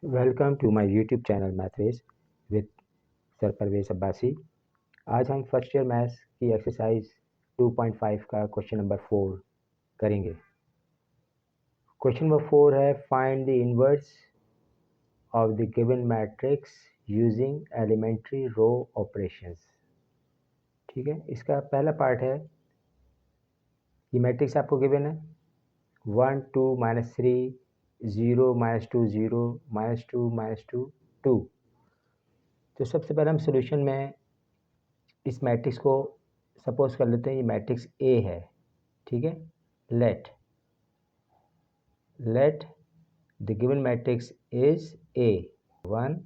Welcome to my YouTube channel math race with sir Parvez Abbasi. आज हम first year maths की exercise 2.5 का question number 4 करेंगे। क्वेश्चन नंबर 4 है find the inverse of the given matrix using elementary row operations. ठीक है, इसका पहला पार्ट है, ये मैट्रिक्स आपको गिवन है 1 2 -3 0 -2 0 -2 -2 2। तो सबसे पहले हम सॉल्यूशन में इस मैट्रिक्स को सपोज कर लेते हैं ये मैट्रिक्स ए है। ठीक है, let the given matrix is a 1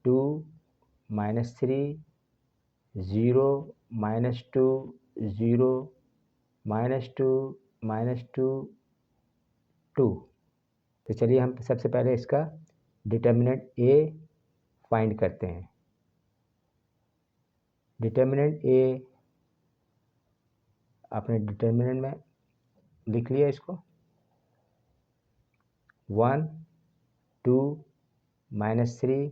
2 -3 0 -2 0 -2 -2 2। तो चलिए हम सबसे पहले इसका डिटर्मिनेंट ए फाइंड करते हैं। डिटर्मिनेंट ए आपने डिटर्मिनेंट में लिख लिया इसको 1 2 -3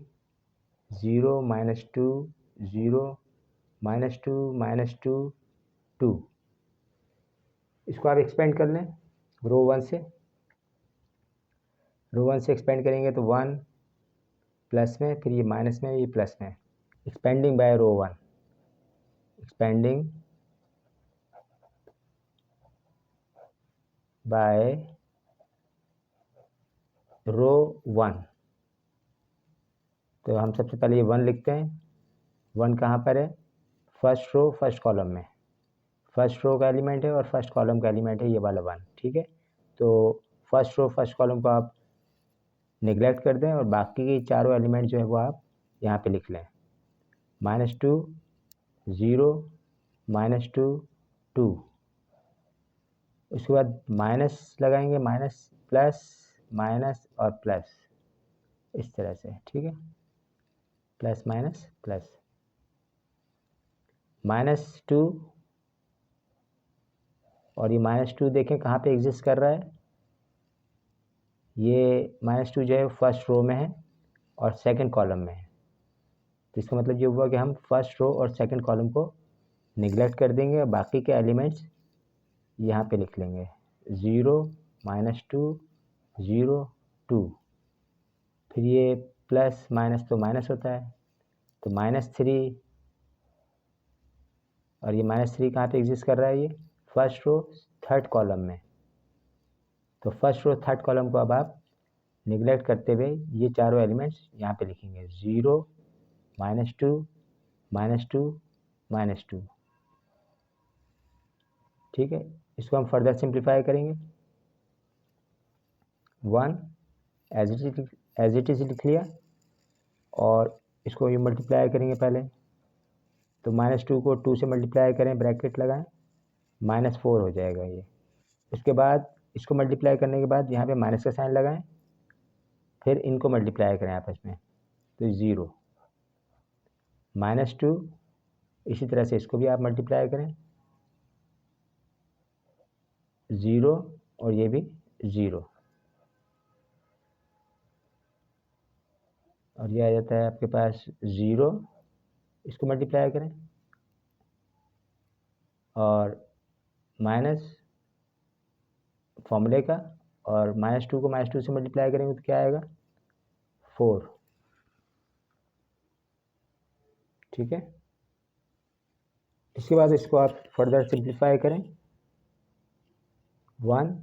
0 -2 0 -2 -2 2। इसको आप एक्सपेंड कर लें रो 1 से। रो 1 से एक्सपेंड करेंगे तो 1 प्लस में, फिर ये माइनस में, ये प्लस में। एक्सपेंडिंग बाय रो 1, एक्सपेंडिंग बाय रो 1। तो हम सबसे पहले ये 1 लिखते हैं। 1 कहाँ पर है? फर्स्ट रो फर्स्ट कॉलम में। फर्स्ट रो का एलिमेंट है और फर्स्ट कॉलम का एलिमेंट है ये वाला 1। ठीक है, तो फर्स्ट रो फर्स्ट कॉलम को आप निगलेक्ट कर दें और बाकी के चारों एलिमेंट जो है वो आप यहाँ पे लिख लें। -2 0 -2 2। उसके बाद माइनस लगाएंगे, माइनस प्लस माइनस और प्लस, इस तरह से। ठीक है, प्लस माइनस प्लस। -2 और ये -2 देखें कहाँ पे एग्जिस्ट कर रहा है। ये -2 जो है फर्स्ट रो में है और सेकंड कॉलम में है। तो इसका मतलब ये हुआ कि हम फर्स्ट रो और सेकंड कॉलम को निगलेक्ट कर देंगे और बाकी के एलिमेंट्स यहाँ पे लिख लेंगे 0 -2 0 2। फिर ये प्लस माइनस तो माइनस होता है, तो -3 और ये -3 कहाँ पे एग्जिस्ट कर रहा है? ये फर्स्ट रो थर्ड कॉलम में। तो फर्स्ट रो थर्ड कॉलम को अब आप निगलेक्ट करते हुए ये चारों एलिमेंट्स यहाँ पे लिखेंगे 0 -2 -2 -2। ठीक है, इसको हम फर्दर सिंप्लीफाई करेंगे। 1 एज इट इज़ लिख लिया और इसको ये मल्टीप्लाई करेंगे पहले। तो -2 को 2 से मल्टीप्लाई करें, ब्रैकेट लगाएं, -4 हो जाएगा ये। उसके बाद इसको मल्टीप्लाई करने के बाद यहाँ पे माइनस का साइन लगाएं, फिर इनको मल्टीप्लाई करें आपस में, तो 0 -2। इसी तरह से इसको भी आप मल्टीप्लाई करें, 0 और ये भी 0, और ये आ जाता है आपके पास 0। इसको मल्टीप्लाई करें और माइनस फॉर्मूले का, और -2 को -2 से मल्टीप्लाई करेंगे तो क्या आएगा? 4। ठीक है, इसके बाद इसको आप फर्दर सिंप्लीफाई करें। 1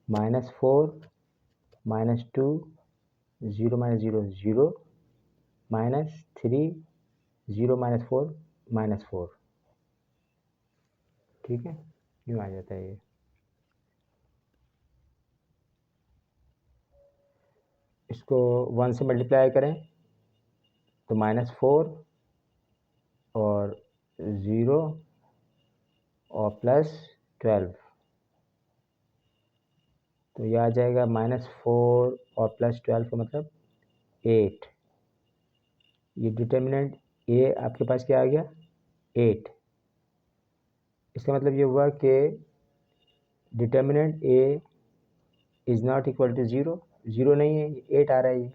-4 -2 0 -0 0 -3 0 -4 -4। ठीक है, यूँ आ जाता है ये। इसको 1 से मल्टीप्लाई करें तो -4 और 0 और +12, तो ये आ जाएगा -4 और +12 का मतलब 8। ये डिटर्मिनेंट ए आपके पास क्या आ गया? 8। इसका मतलब ये हुआ कि determinant A is not equal to 0। 0 नहीं है, 8 आ रहा है ये,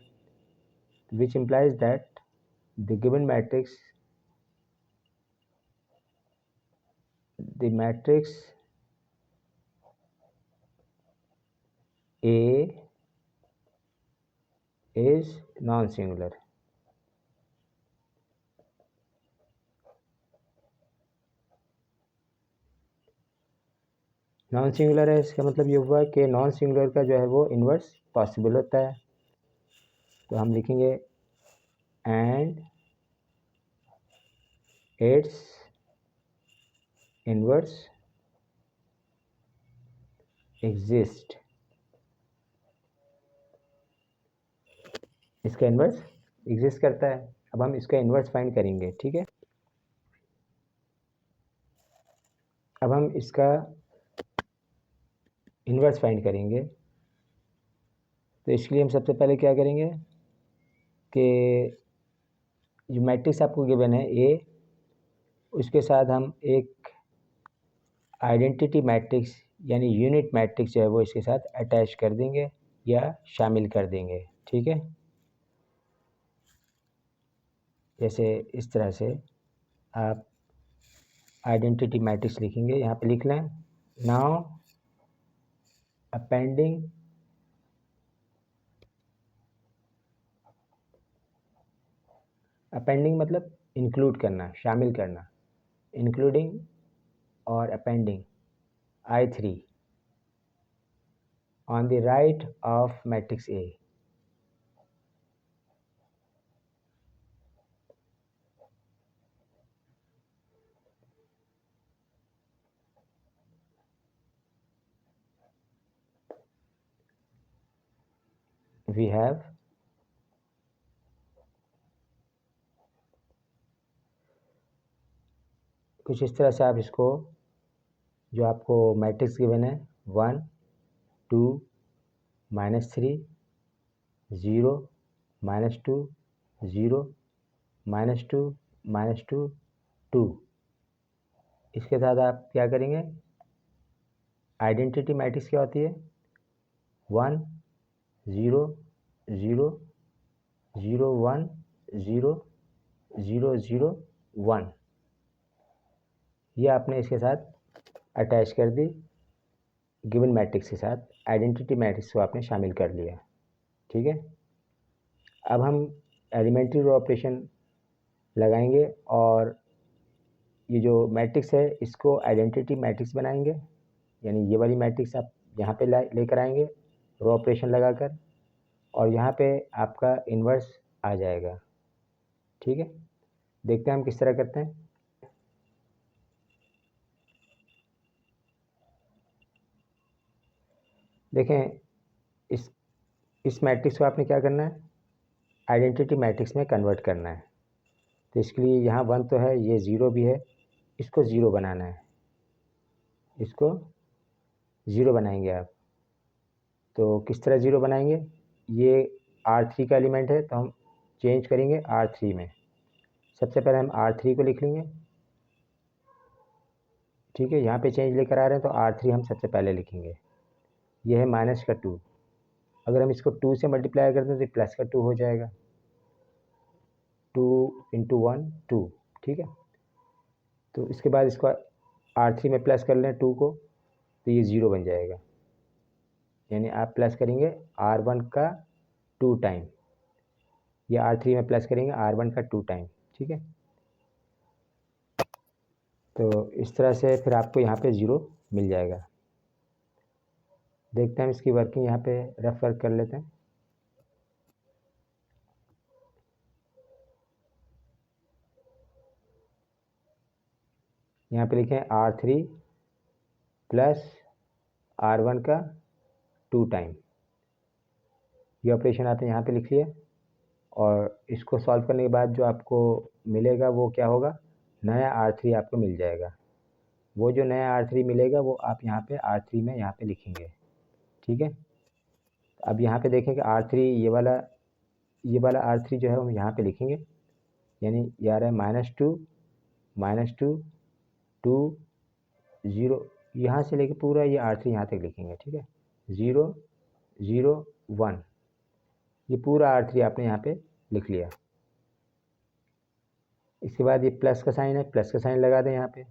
which implies that the given matrix A is non-singular. Non singular है, इसका मतलब ये हुआ कि नॉन सिंगुलर का जो है वो इन्वर्स पॉसिबल होता है। तो हम लिखेंगे एंड इट्स इन्वर्स एग्जिस्ट। इसका इन्वर्स एग्जिस्ट करता है। अब हम इसका इन्वर्स फाइंड करेंगे, ठीक है। अब हम इसका इन्वर्स फाइंड करेंगे, तो इसके लिए हम सबसे पहले क्या करेंगे कि जो मैट्रिक्स आपको गिवन है ए, उसके साथ हम एक आइडेंटिटी मैट्रिक्स यानी यूनिट मैट्रिक्स जो है वो इसके साथ अटैच कर देंगे या शामिल कर देंगे, ठीक है। जैसे इस तरह से आप आइडेंटिटी मैट्रिक्स लिखेंगे, यहाँ पे लिख लें नाउ अपेंडिंग मतलब इंक्लूड करना, शामिल करना, इंक्लूडिंग और appending I3 on the right of matrix A. We have कुछ इस तरह से आप इसको, जो आपको मैट्रिक्स गिवन है 1 2 -3 0 -2 0 -2 -2 2, इसके साथ आप क्या करेंगे, आइडेंटिटी मैट्रिक्स क्या होती है 1 0 0 0 1 0 0 0 1, ये आपने इसके साथ अटैच कर दी, गिवन मैट्रिक्स के साथ आइडेंटिटी मैट्रिक्स को आपने शामिल कर लिया, ठीक है। अब हम एलिमेंट्री रो ऑपरेशन लगाएंगे और ये जो मैट्रिक्स है इसको आइडेंटिटी मैट्रिक्स बनाएंगे, यानी ये वाली मैट्रिक्स आप यहाँ पे लेकर आएंगे रो ऑपरेशन लगाकर, और यहाँ पे आपका इन्वर्स आ जाएगा, ठीक है। देखते हैं हम किस तरह करते हैं। देखें, इस मैट्रिक्स को आपने क्या करना है, आइडेंटिटी मैट्रिक्स में कन्वर्ट करना है। तो इसके लिए यहाँ 1 तो है, ये 0 भी है, इसको 0 बनाना है, इसको 0 बनाएंगे आप। तो किस तरह 0 बनाएंगे, ये R3 का एलिमेंट है तो हम चेंज करेंगे R3 में। सबसे पहले हम R3 को लिख लेंगे, ठीक है। यहाँ पे चेंज लेकर आ रहे हैं तो R3 हम सबसे पहले लिखेंगे। ये है -2, अगर हम इसको 2 से मल्टीप्लाई करते हैं तो प्लस का 2 हो जाएगा, 2 × 1 2, ठीक है। तो इसके बाद इसको R3 में प्लस कर लें 2 को, तो ये 0 बन जाएगा, यानी आप प्लस करेंगे R1 का 2 टाइम, या R3 में प्लस करेंगे R1 का 2 टाइम, ठीक है। तो इस तरह से फिर आपको यहाँ पे 0 मिल जाएगा। देखते हैं हम इसकी वर्किंग, यहाँ पे रफ वर्क कर लेते हैं। यहाँ पे लिखें R3 प्लस R1 का 2 टाइम, ये ऑपरेशन आपने यहाँ पे लिख लिया, और इसको सॉल्व करने के बाद जो आपको मिलेगा वो क्या होगा, नया R3 आपको मिल जाएगा। वो जो नया R3 मिलेगा वो आप यहाँ पे R3 में यहाँ पे लिखेंगे, ठीक है। अब यहाँ पे देखें कि R3 ये वाला R3 जो है हम यहाँ पे लिखेंगे, यानी ये आ रहा है -2 -2 2 0, यहाँ से लेके पूरा ये R3 यहाँ तक लिखेंगे, ठीक है। 0 0 1, ये पूरा R3 आपने यहाँ पे लिख लिया। इसके बाद ये प्लस का साइन है, प्लस का साइन लगा दें यहाँ पे।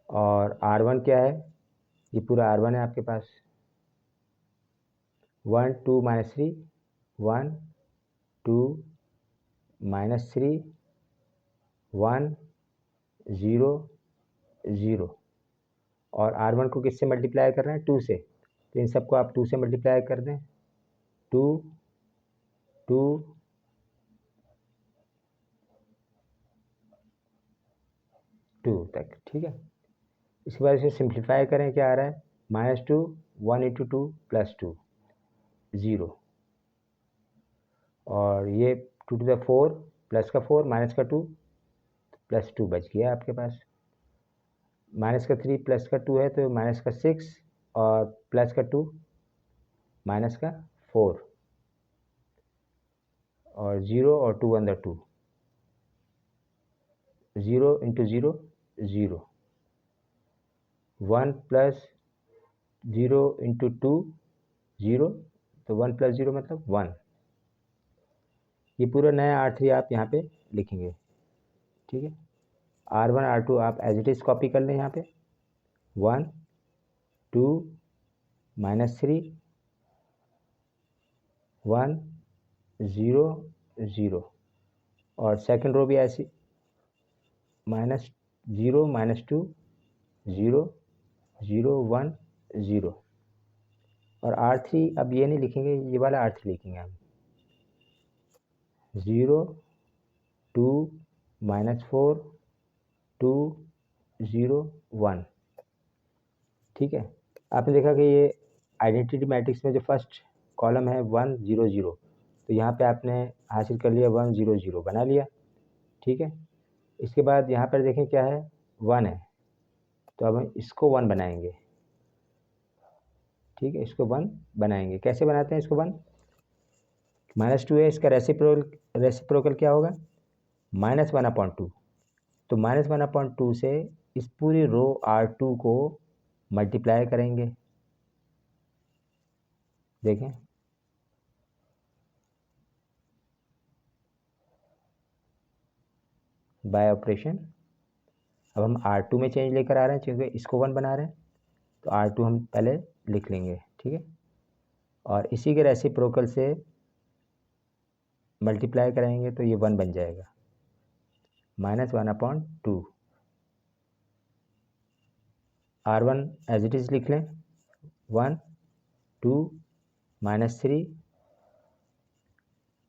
और R1 क्या है, ये पूरा R1 है आपके पास। 1 2 -3 1 2 -3 1 0 0। और R1 को किससे मल्टीप्लाई कर रहे हैं, 2 से, तो इन सबको आप 2 से मल्टीप्लाई कर दें। 2 2 2 तक, ठीक है। इसके बाद इसे सिंप्लीफाई करें, क्या आ रहा है, -2 1 × 2 +2 0। और ये 2 to the 4 प्लस का 4 माइनस का 2 +2 बच गया आपके पास। माइनस का 3 प्लस का 2 है तो माइनस का 6 और प्लस का 2 माइनस का 4 और 0 और 2 अंदर 2, 0 × 0 0, 1 + 0 × 2 0, तो 1 + 0 मतलब 1। ये पूरा नया R3 आप यहाँ पे लिखेंगे, ठीक है। R1 R2 आप एज इट इज़ कॉपी कर लें यहाँ पे। 1 2 -3 1 0 0। और सेकंड रो भी ऐसी, -0 -2 0 0 1 0। और R3 अब ये नहीं लिखेंगे, ये वाला R3 लिखेंगे हम। 0 2 -4 2 0 1, ठीक है। आपने देखा कि ये आइडेंटिटी मैट्रिक्स में जो फर्स्ट कॉलम है 1 0 0, तो यहाँ पे आपने हासिल कर लिया 1 0 0 बना लिया, ठीक है। इसके बाद यहाँ पर देखें क्या है, 1 है, तो अब हम इसको 1 बनाएंगे, ठीक है। इसको 1 बनाएंगे, कैसे बनाते हैं इसको 1, -2 है, इसका रेसिप्रोकल क्या होगा, -1/2। तो -1/2 से इस पूरी रो R2 को मल्टीप्लाई करेंगे, देखें। बाय ऑपरेशन अब हम R2 में चेंज लेकर आ रहे हैं, क्योंकि इसको 1 बना रहे हैं, तो R2 हम पहले लिख लेंगे, ठीक है। और इसी के रेसिप्रोकल से मल्टीप्लाई करेंगे तो ये 1 बन जाएगा, -1/2। R1 एज इट इज़ लिख लें, 1 2 -3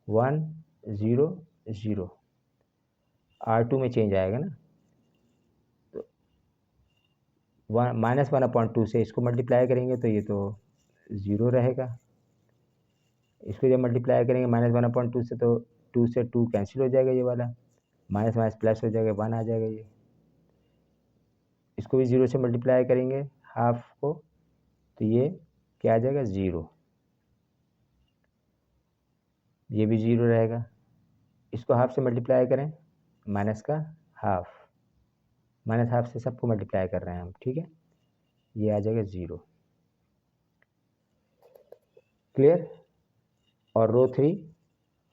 1 0 0। R2 में चेंज आएगा ना, तो -1/2 से इसको मल्टीप्लाई करेंगे तो ये तो 0 रहेगा। इसको जब मल्टीप्लाई करेंगे -1/2 से, तो 2 से 2 कैंसिल हो जाएगा, ये वाला माइनस माइनस प्लस हो जाएगा, 1 आ जाएगा ये। इसको भी 0 से मल्टीप्लाई करेंगे हाफ को, तो ये क्या आ जाएगा, 0। ये भी 0 रहेगा। इसको हाफ से मल्टीप्लाई करें, माइनस का हाफ, माइनस हाफ से सबको मल्टीप्लाई कर रहे हैं हम, ठीक है। ये आ जाएगा 0, क्लियर। और रो 3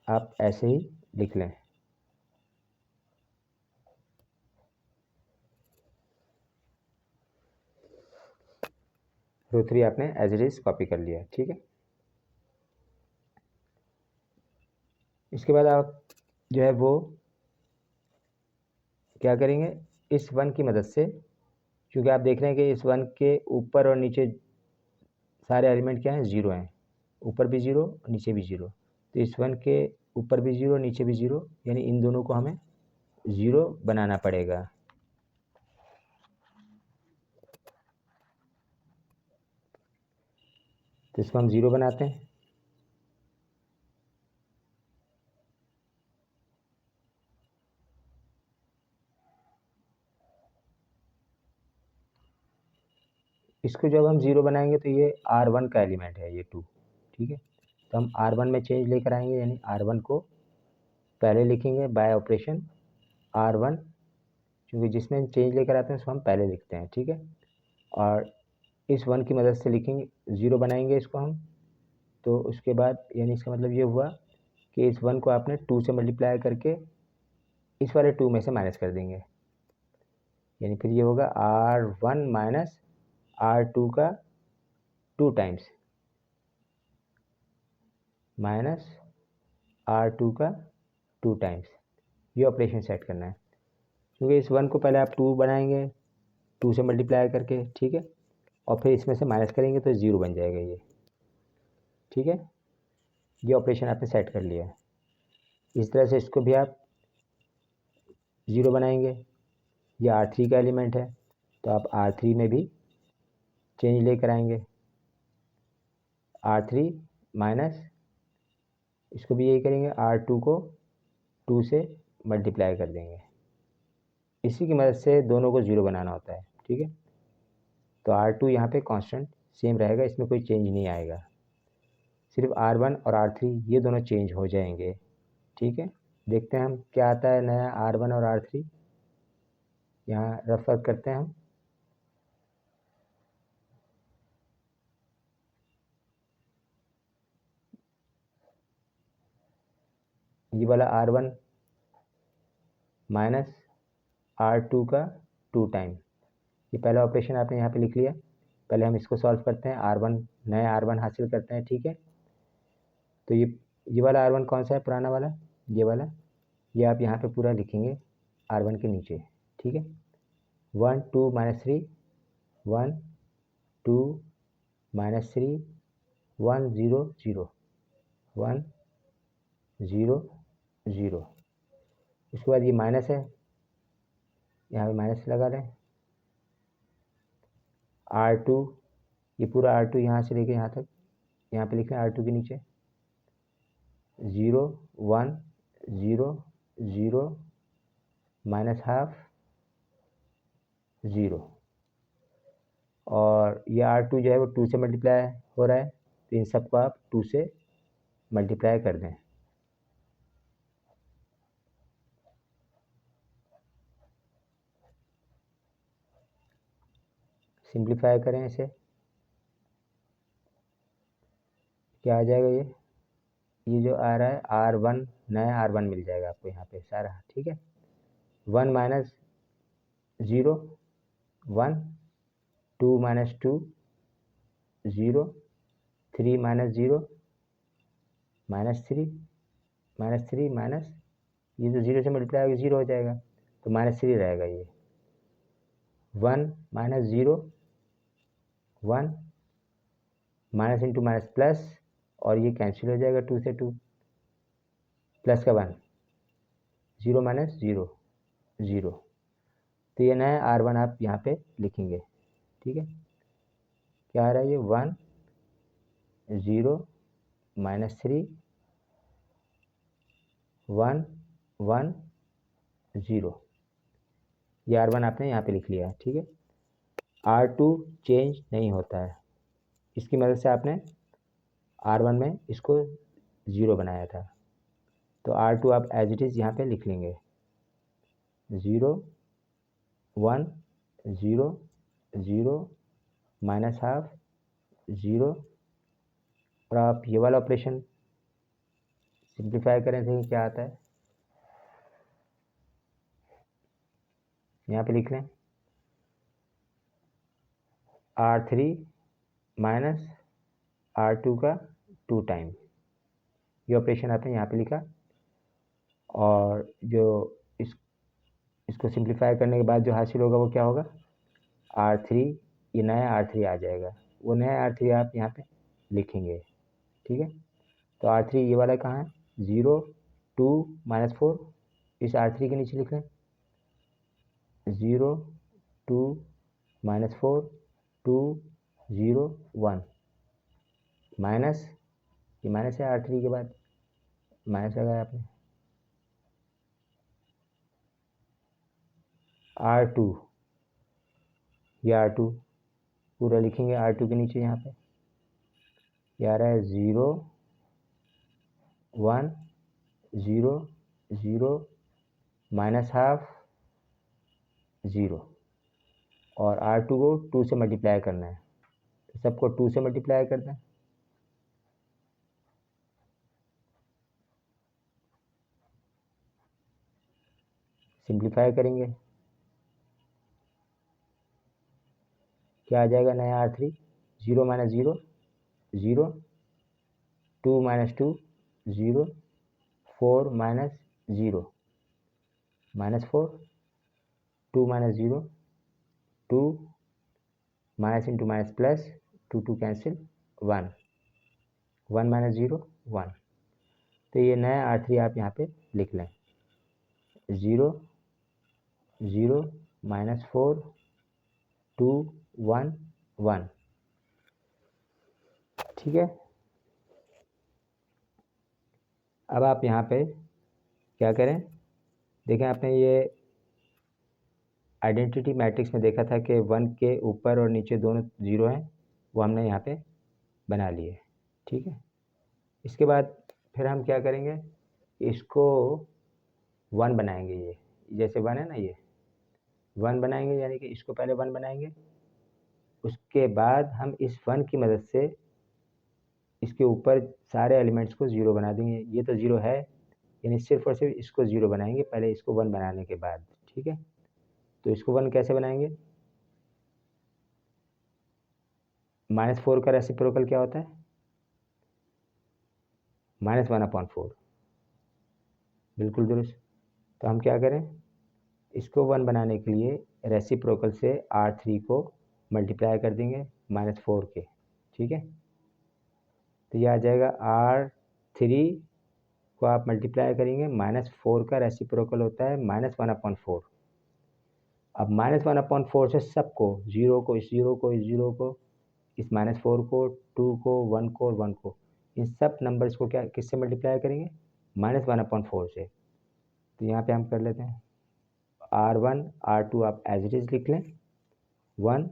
आप ऐसे ही लिख लें। रो 3 आपने एज इट इज कॉपी कर लिया, ठीक है। इसके बाद आप जो है वो क्या करेंगे, इस 1 की मदद से, क्योंकि आप देख रहे हैं कि इस 1 के ऊपर और नीचे सारे एलिमेंट क्या हैं, 0 हैं। ऊपर भी 0 नीचे भी 0, तो इस 1 के ऊपर भी 0 नीचे भी 0, यानी इन दोनों को हमें 0 बनाना पड़ेगा। तो इसको हम 0 बनाते हैं। इसको जब हम 0 बनाएंगे तो ये R1 का एलिमेंट है, ये 2, ठीक है। तो हम R1 में चेंज लेकर आएंगे, यानी R1 को पहले लिखेंगे बाय ऑपरेशन R1, क्योंकि जिसमें चेंज लेकर आते हैं उसको हम पहले लिखते हैं, ठीक है। और इस 1 की मदद से लिखेंगे, 0 बनाएंगे इसको हम। तो उसके बाद यानी इसका मतलब ये हुआ कि इस 1 को आपने 2 से मल्टीप्लाई करके इस वाले 2 में से माइनस कर देंगे, यानी फिर ये होगा R1 माइनस R2 का 2 टाइम्स माइनस R2 का 2 टाइम्स। ये ऑपरेशन सेट करना है, क्योंकि इस 1 को पहले आप 2 बनाएंगे 2 से मल्टीप्लाई करके, ठीक है, और फिर इसमें से माइनस करेंगे तो 0 बन जाएगा ये, ठीक है। ये ऑपरेशन आपने सेट कर लिया है। इस तरह से इसको भी आप 0 बनाएंगे, ये R3 का एलिमेंट है तो आप R3 में भी चेंज लेकर आएंगे, R3 माइनस इसको भी यही करेंगे, R2 को 2 से मल्टीप्लाई कर देंगे। इसी की मदद से दोनों को 0 बनाना होता है, ठीक है। तो R2 यहाँ पे कांस्टेंट सेम रहेगा, इसमें कोई चेंज नहीं आएगा, सिर्फ R1 और R3 ये दोनों चेंज हो जाएंगे, ठीक है। देखते हैं हम क्या आता है नया R1 और R3, यहाँ रफ वर्क करते हैं हम। ये वाला R1 माइनस R2 का 2 टाइम, ये पहला ऑपरेशन आपने यहाँ पे लिख लिया। पहले हम इसको सॉल्व करते हैं, R1 नया R1 हासिल करते हैं, ठीक है। तो ये वाला R1 कौन सा है, पुराना वाला, ये वाला, ये आप यहाँ पे पूरा लिखेंगे R1 के नीचे, ठीक है। 1 2 माइनस 3 1 2 माइनस 3 1 0 0 1 0 0। उसके बाद ये माइनस है, यहाँ पे माइनस लगा लें। R2, ये पूरा R2 यहाँ से लेके यहाँ तक, यहाँ पे लिख लें R2 के नीचे 0 1 0 0 माइनस हाफ 0, और ये R2 जो है वो 2 से मल्टीप्लाई हो रहा है, तो इन सबको आप 2 से मल्टीप्लाई कर दें। सिंप्लीफाई करें इसे, क्या आ जाएगा, ये जो आ रहा है R1 नया R1 मिल जाएगा आपको यहाँ पे सारा, ठीक है। 1 minus 0 1 2 minus 2 0 3 minus 0 minus 3 minus ये जो 0 से मल्टीप्लाई होगा 0 हो जाएगा, तो माइनस 3 रहेगा ये। 1 minus 0 1 minus into minus plus, और ये कैंसिल हो जाएगा 2 से 2, प्लस का 1 0 माइनस 0 0। तो ये नया R1 आप यहाँ पे लिखेंगे, ठीक है। क्या आ रहा है ये 1 0 माइनस 3 1 1 0, ये R1 आपने यहाँ पे लिख लिया है, ठीक है। R2 चेंज नहीं होता है, इसकी मदद से आपने R1 में इसको 0 बनाया था, तो R2 आप एज इट इज़ यहाँ पे लिख लेंगे 0 1 0 0 माइनस हाफ 0, और आप ये वाला ऑपरेशन सिंप्लीफाई करें थे क्या आता है, यहाँ पे लिख लें R3 माइनस R2 का 2 टाइम, ये ऑपरेशन आपने यहाँ पे लिखा, और जो इसको सिंप्लीफाई करने के बाद जो हासिल होगा वो क्या होगा, R3, ये नया R3 आ जाएगा, वो नया R3 आप यहाँ पे लिखेंगे, ठीक है। तो R3 ये वाला कहाँ है, 0 2 माइनस 4, इस R3 के नीचे लिख लें 0 2 माइनस 4 2 0 1 माइनस, ये माइनस है R3 के बाद माइनस लगाया आपने, R2, ये R2 पूरा लिखेंगे R2 के नीचे, यहाँ पे ये आ रहा है 0 1 0 0 माइनस हाफ 0, और R2 को 2 से मल्टीप्लाई करना है, सबको 2 से मल्टीप्लाई कर दें। सिंप्लीफाई करेंगे, क्या आ जाएगा नया R3? 0 minus 0 0, 2 minus 2 0, 4 minus 0 minus 4, 2 minus 0 2, minus into minus plus, 2 2 cancel, 1 1 minus 0 1। तो ये नया R3 आप यहाँ पे लिख लें, 0 0 माइनस 4 2 1 1। ठीक है, अब आप यहाँ पे क्या करें, देखें आपने ये आइडेंटिटी मैट्रिक्स में देखा था कि 1 के ऊपर और नीचे दोनों 0 हैं, वो हमने यहाँ पे बना लिए। ठीक है, इसके बाद फिर हम क्या करेंगे, इसको 1 बनाएंगे। ये जैसे 1 है ना, ये 1 बनाएंगे, यानी कि इसको पहले 1 बनाएंगे, उसके बाद हम इस 1 की मदद से इसके ऊपर सारे एलिमेंट्स को 0 बना देंगे। ये तो 0 है, यानी सिर्फ और सिर्फ इसको 0 बनाएंगे पहले, इसको 1 बनाने के बाद। ठीक है, तो इसको 1 कैसे बनाएंगे, -4 का रेसिप्रोकल क्या होता है, -1/4। बिल्कुल दुरुस्त। तो हम क्या करें, इसको 1 बनाने के लिए रेसिप्रोकल से R3 को मल्टीप्लाई कर देंगे -4 के। ठीक है, तो ये आ जाएगा R3 को आप मल्टीप्लाई करेंगे, -4 का रेसिप्रोकल होता है -1/4। अब -1/4 से सबको, 0 को, इस 0 को, इस 0 को, इस -4 को, 2 को, 1 को और 1 को, इन सब नंबर्स को क्या किससे मल्टीप्लाई करेंगे, -1/4 से। तो यहाँ पे हम कर लेते हैं R1 R2 आप एज इट इज़ लिख लें, 1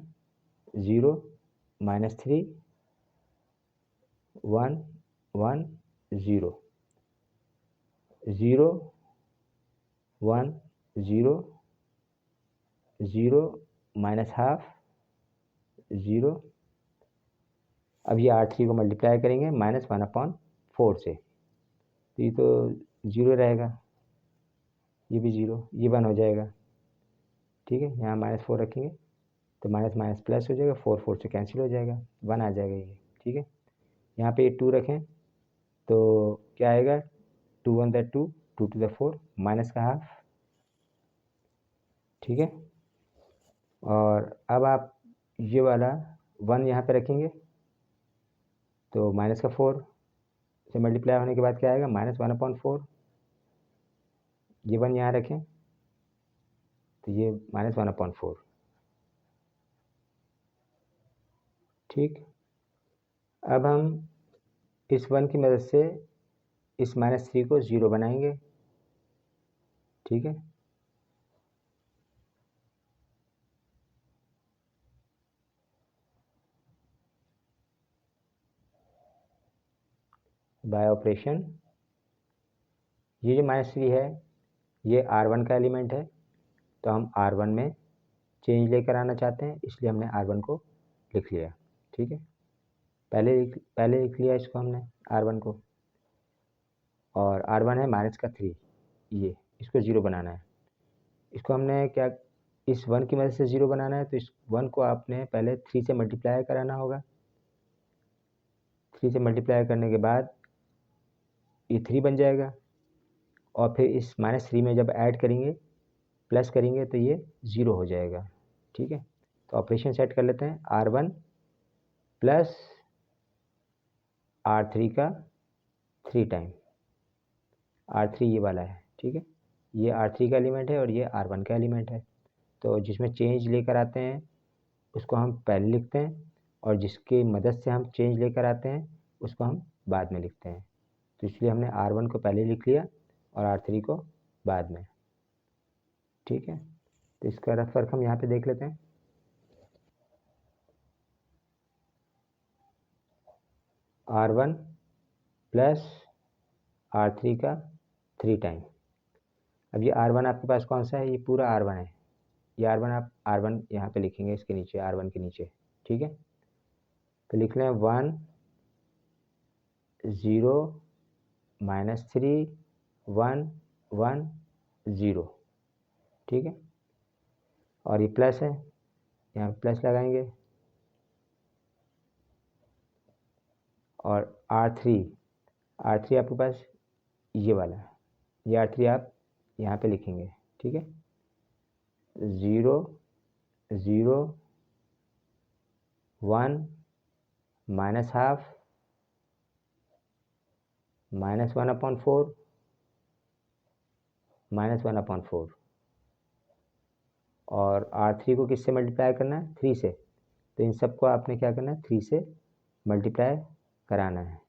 0 -3 1 1 0 0 1 0 0 -½ 0। अब ये R3 को मल्टीप्लाई करेंगे -1/4 से, तो ये तो 0 रहेगा, ये भी 0, ये 1 हो जाएगा। ठीक है, यहाँ -4 रखेंगे तो माइनस माइनस प्लस हो जाएगा, 4 4 से कैंसिल हो जाएगा, 1 आ जाएगा ये। ठीक है, यहाँ पे ये 2 रखें तो क्या आएगा, 2 1 द 2, 2 to the 4, माइनस का हाफ। ठीक है, और अब आप ये वाला 1 यहाँ पे रखेंगे तो माइनस का 4 से मल्टीप्लाई होने के बाद क्या आएगा, -1/4। ये 1 यहाँ रखें तो ये -1/4। ठीक, अब हम इस 1 की मदद से इस -3 को 0 बनाएंगे। ठीक है, बाय ऑपरेशन ये जो -3 है ये R1 का एलिमेंट है, तो हम R1 में चेंज लेकर आना चाहते हैं, इसलिए हमने R1 को लिख लिया। ठीक है, पहले लिख लिया इसको हमने R1 को, और R1 है -3, ये इसको 0 बनाना है। इसको हमने क्या, इस 1 की मदद से 0 बनाना है, तो इस 1 को आपने पहले 3 से मल्टीप्लाई कराना होगा। 3 से मल्टीप्लाई करने के बाद ये 3 बन जाएगा, और फिर इस -3 में जब ऐड करेंगे, प्लस करेंगे तो ये 0 हो जाएगा। ठीक है, तो ऑपरेशन सेट कर लेते हैं, R1 प्लस R3 का 3 टाइम, R3 ये वाला है। ठीक है, ये R3 का एलिमेंट है और ये R1 का एलिमेंट है, तो जिसमें चेंज लेकर आते हैं उसको हम पहले लिखते हैं, और जिसकी मदद से हम चेंज लेकर आते हैं उसको हम बाद में लिखते हैं। तो इसलिए हमने R1 को पहले लिख लिया और R3 को बाद में। ठीक है, तो इसका रफ वर्क हम यहाँ पे देख लेते हैं। R1 प्लस R3 का 3 टाइम। अब ये R1 आपके पास कौन सा है, ये पूरा R1 है, ये R1 आप R1 यहाँ पे लिखेंगे, इसके नीचे R1 के नीचे। ठीक है, तो लिख लें 1 0 -3 1 1 0, ठीक है। और ये प्लस है, यहाँ प्लस लगाएंगे। और R3 आपके पास ये वाला है, ये R3 आप यहाँ पे लिखेंगे, ठीक है। 0 0 1 -12 -1/4 -1/4। और R3 को किससे मल्टीप्लाई करना है? 3 से। तो इन सबको आपने क्या करना है? 3 से मल्टीप्लाई कराना है।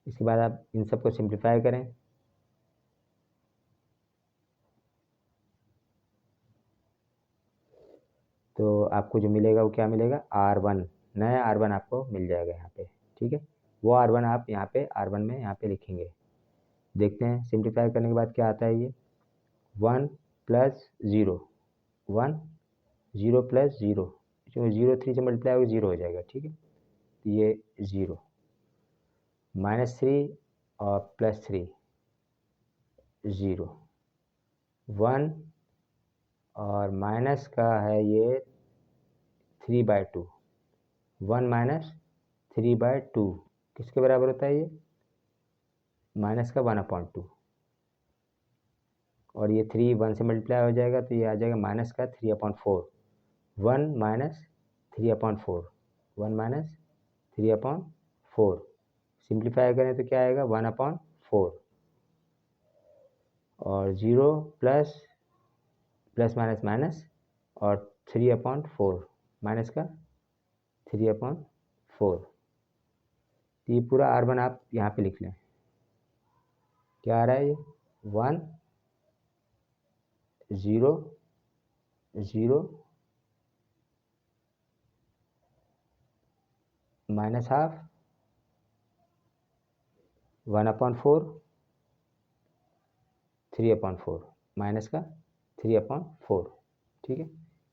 इसके बाद आप इन सबको सिंप्लीफाई करें। तो आपको जो मिलेगा वो क्या मिलेगा? R1, नया R1 आपको मिल जाएगा यहाँ पे, ठीक है। वो R1 आप यहाँ पे R1 में यहाँ पे लिखेंगे। देखते हैं सिंप्लीफाई करने के बाद क्या आता है। ये 1 + 0 1 0 + 0, जो 0 3 से मल्टीप्लाई होगा 0 हो जाएगा, ठीक है। तो ये 0 -3 और +3 0 1 और माइनस का है ये 3/2 1 - 3/2 किसके बराबर होता है? ये माइनस का 1/2। और ये 3 1 से मल्टीप्लाई हो जाएगा तो ये आ जाएगा माइनस का 3/4 1 - 3/4 1 - 3/4। सिंप्लीफाई करें तो क्या आएगा? 1/4। और 0 प्लस माइनस माइनस और 3/4 माइनस का 3/4। तो ये पूरा R1 आप यहाँ पे लिख लें। क्या आ रहा है? ये 1 0 0 -12 1/4 3/4 माइनस का 3/4, ठीक है।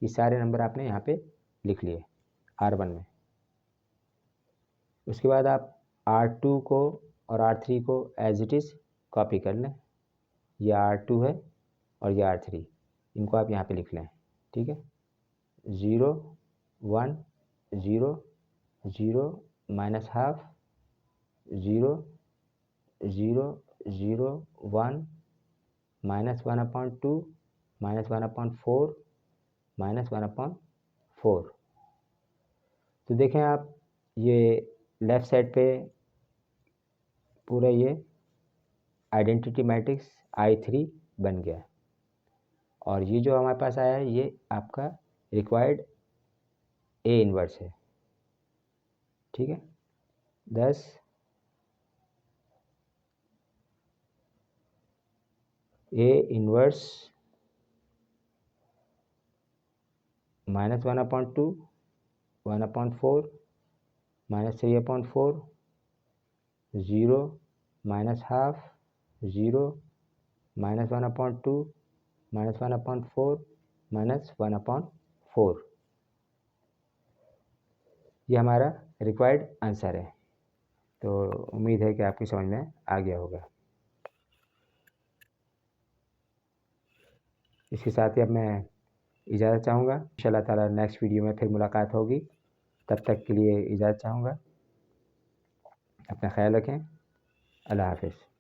ये सारे नंबर आपने यहाँ पे लिख लिए R1 में। उसके बाद आप R2 को और R3 को एज इट इज़ कॉपी कर लें। ये R2 है और ये R3, इनको आप यहाँ पे लिख लें, ठीक है। 0 1 0 0 -12 0 0 0 1 -1/2 -1/4 -1/4। तो देखें आप, ये लेफ़्ट साइड पे पूरा ये आइडेंटिटी मैट्रिक्स I3 बन गया। और ये जो हमारे पास आया है ये आपका रिक्वायर्ड A इन्वर्स है, ठीक है। 10 A इन्वर्स -1/2 1/4 -3/4 0 -12 0 -1/2 -1/4 -1/4। ये हमारा रिक्वायर्ड आंसर है। तो उम्मीद है कि आपकी समझ में आ गया होगा। इसके साथ ही अब मैं इजाज़त चाहूँगा। इंशाल्लाह ताला नेक्स्ट वीडियो में फिर मुलाकात होगी। तब तक के लिए इजाज़त चाहूँगा। अपना ख्याल रखें। अल्लाह हाफ़िज़।